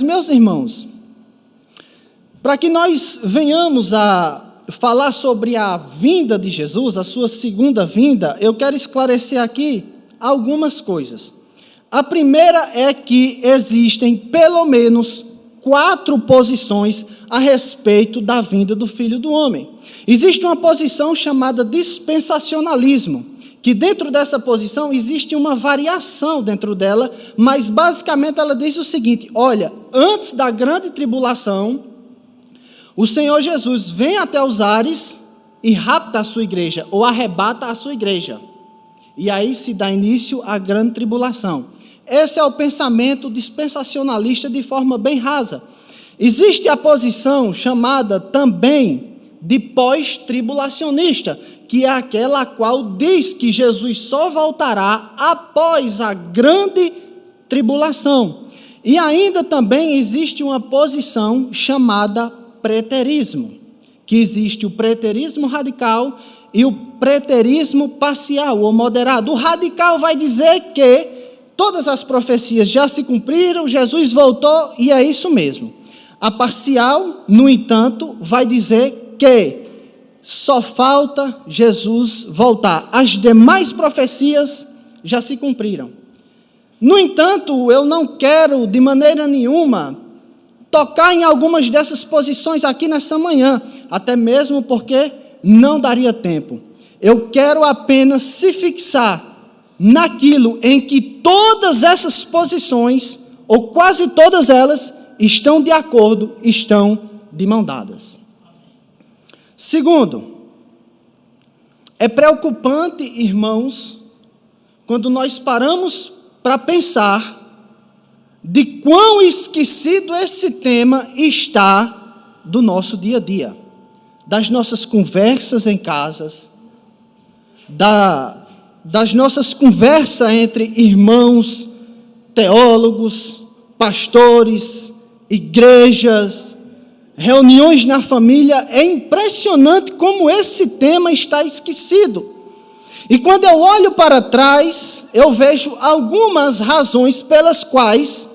Meus irmãos, para que nós venhamos a falar sobre a vinda de Jesus, a sua segunda vinda, eu quero esclarecer aqui algumas coisas. A primeira é que existem pelo menos 4 posições a respeito da vinda do Filho do Homem. Existe uma posição chamada dispensacionalismo, que dentro dessa posição existe uma variação dentro dela, mas basicamente ela diz o seguinte: olha, antes da grande tribulação, o Senhor Jesus vem até os ares e rapta a sua igreja, ou arrebata a sua igreja. E aí se dá início à grande tribulação. Esse é o pensamento dispensacionalista de forma bem rasa. Existe a posição chamada também de pós-tribulacionista, que é aquela a qual diz que Jesus só voltará após a grande tribulação. E ainda também existe uma posição chamada preterismo, que existe o preterismo radical e o preterismo parcial ou moderado. O radical vai dizer que todas as profecias já se cumpriram, Jesus voltou e é isso mesmo. A parcial, no entanto, vai dizer que só falta Jesus voltar. As demais profecias já se cumpriram. No entanto, eu não quero de maneira nenhuma tocar em algumas dessas posições aqui nessa manhã, até mesmo porque não daria tempo. Eu quero apenas se fixar naquilo em que todas essas posições, ou quase todas elas, estão de acordo, estão de mão dadas. Segundo, é preocupante, irmãos, quando nós paramos para pensar de quão esquecido esse tema está do nosso dia a dia, das nossas conversas em casas, das nossas conversas entre irmãos, teólogos, pastores, igrejas, reuniões na família. É impressionante como esse tema está esquecido. E quando eu olho para trás, eu vejo algumas razões pelas quais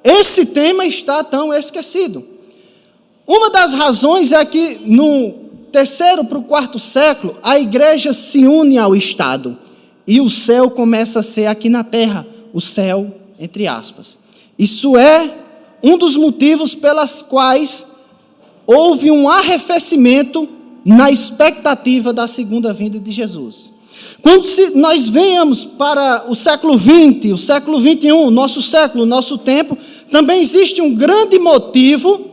esse tema está tão esquecido. Uma das razões é que no 3º para o 4º século, a igreja se une ao Estado. E o céu começa a ser aqui na terra, o céu, entre aspas. Isso é um dos motivos pelas quais houve um arrefecimento na expectativa da segunda vinda de Jesus. Quando nós venhamos para o século XX, o século XXI, nosso século, nosso tempo, também existe um grande motivo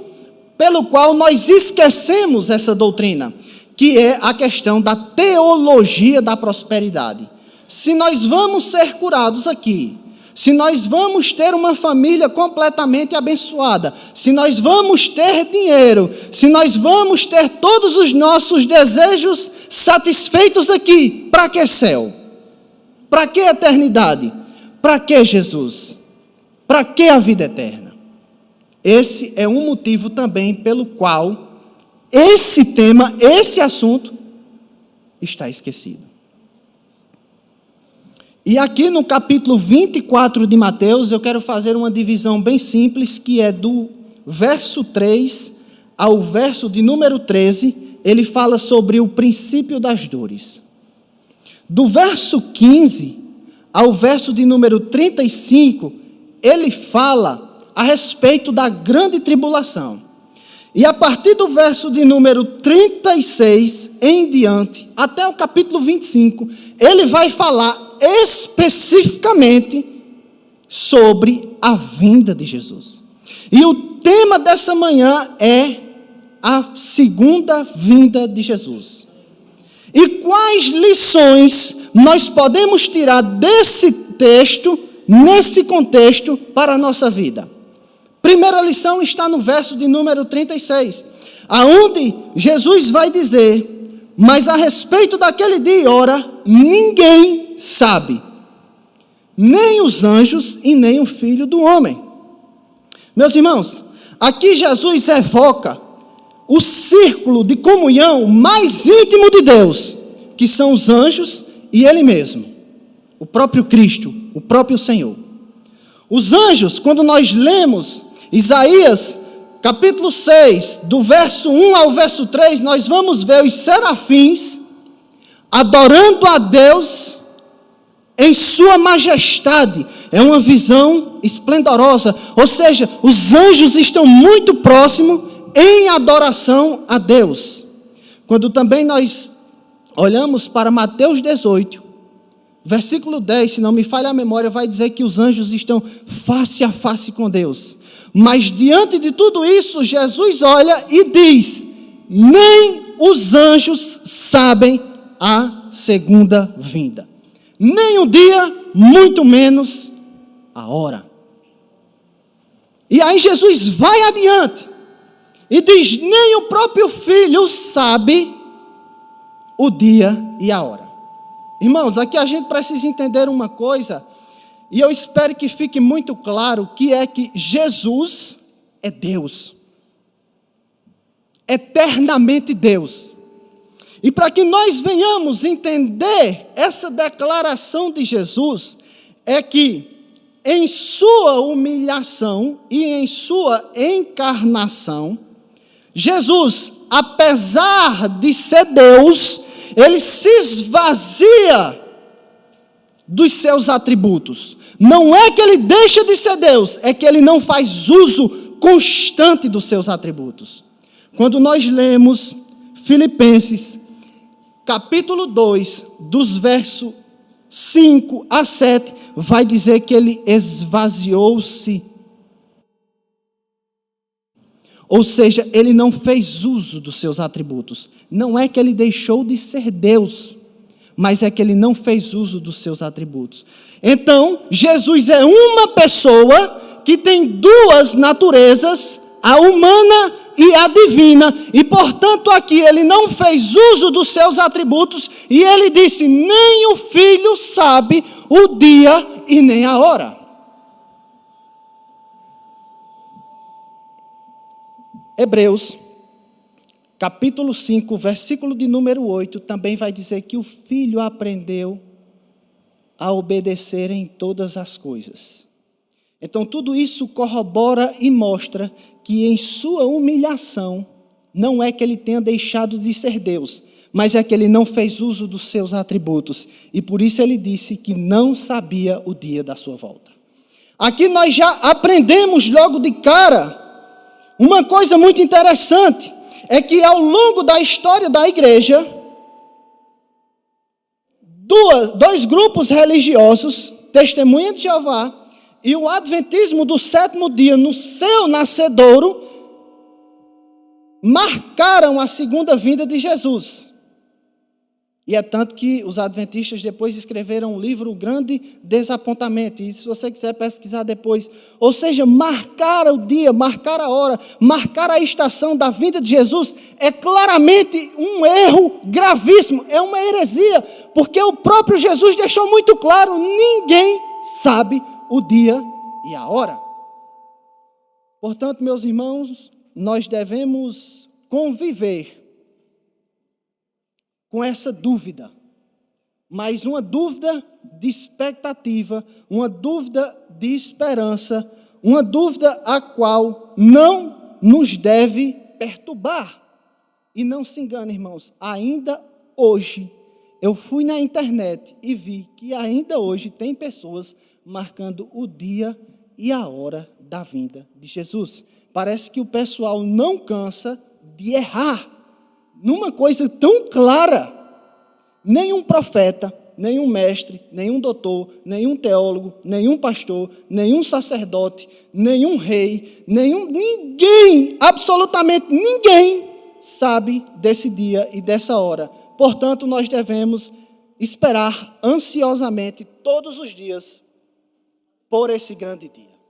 pelo qual nós esquecemos essa doutrina, que é a questão da teologia da prosperidade. Se nós vamos ser curados aqui, se nós vamos ter uma família completamente abençoada, se nós vamos ter dinheiro, se nós vamos ter todos os nossos desejos satisfeitos aqui, para que céu? Para que eternidade? Para que Jesus? Para que a vida eterna? Esse é um motivo também pelo qual esse tema, esse assunto, está esquecido. E aqui no capítulo 24 de Mateus, eu quero fazer uma divisão bem simples, que é do verso 3 ao verso de número 13, ele fala sobre o princípio das dores. Do verso 15 ao verso de número 35, ele fala a respeito da grande tribulação. E a partir do verso de número 36 em diante, até o capítulo 25, ele vai falar especificamente sobre a vinda de Jesus. E o tema dessa manhã é a segunda vinda de Jesus. E quais lições nós podemos tirar desse texto, nesse contexto, para a nossa vida? Primeira lição está no verso de número 36, aonde Jesus vai dizer: mas a respeito daquele dia e hora, ninguém sabe, nem os anjos e nem o Filho do Homem. Meus irmãos, aqui Jesus evoca o círculo de comunhão mais íntimo de Deus, que são os anjos e Ele mesmo, o próprio Cristo, o próprio Senhor. Os anjos, quando nós lemos, Isaías, capítulo 6, do verso 1 ao verso 3, nós vamos ver os serafins adorando a Deus em sua majestade. É uma visão esplendorosa, ou seja, os anjos estão muito próximos em adoração a Deus. Quando também nós olhamos para Mateus 18, versículo 10, se não me falha a memória, vai dizer que os anjos estão face a face com Deus. Mas diante de tudo isso, Jesus olha e diz: nem os anjos sabem a segunda vinda. Nem o dia, muito menos a hora. E aí Jesus vai adiante e diz: nem o próprio Filho sabe o dia e a hora. Irmãos, aqui a gente precisa entender uma coisa, e eu espero que fique muito claro, que é que Jesus é Deus. Eternamente Deus. E para que nós venhamos entender essa declaração de Jesus, é que em sua humilhação e em sua encarnação, Jesus, apesar de ser Deus, ele se esvazia dos seus atributos. Não é que ele deixa de ser Deus, é que ele não faz uso constante dos seus atributos. Quando nós lemos Filipenses, capítulo 2, dos versos 5 a 7, vai dizer que ele esvaziou-se. Ou seja, ele não fez uso dos seus atributos. Não é que ele deixou de ser Deus, mas é que ele não fez uso dos seus atributos. Então, Jesus é uma pessoa que tem duas naturezas, a humana e a divina, e portanto aqui ele não fez uso dos seus atributos, e ele disse: nem o Filho sabe o dia e nem a hora. Hebreus, capítulo 5, versículo de número 8, também vai dizer que o Filho aprendeu a obedecer em todas as coisas. Então, tudo isso corrobora e mostra que em sua humilhação, não é que ele tenha deixado de ser Deus, mas é que ele não fez uso dos seus atributos. E por isso ele disse que não sabia o dia da sua volta. Aqui nós já aprendemos logo de cara uma coisa muito interessante, é que ao longo da história da igreja, dois grupos religiosos, Testemunha de Jeová e o Adventismo do sétimo dia, no seu nascedouro, marcaram a segunda vinda de Jesus. E é tanto que os adventistas depois escreveram um livro, O Grande Desapontamento. E se você quiser pesquisar depois. Ou seja, marcar o dia, marcar a hora, marcar a estação da vinda de Jesus é claramente um erro gravíssimo. É uma heresia. Porque o próprio Jesus deixou muito claro: ninguém sabe o dia e a hora. Portanto, meus irmãos, nós devemos conviver com essa dúvida, mas uma dúvida de expectativa, uma dúvida de esperança, uma dúvida a qual não nos deve perturbar. E não se engane, irmãos, ainda hoje, eu fui na internet e vi que ainda hoje tem pessoas marcando o dia e a hora da vinda de Jesus. Parece que o pessoal não cansa de errar numa coisa tão clara. Nenhum profeta, nenhum mestre, nenhum doutor, nenhum teólogo, nenhum pastor, nenhum sacerdote, nenhum rei, ninguém, absolutamente ninguém sabe desse dia e dessa hora. Portanto, nós devemos esperar ansiosamente todos os dias por esse grande dia.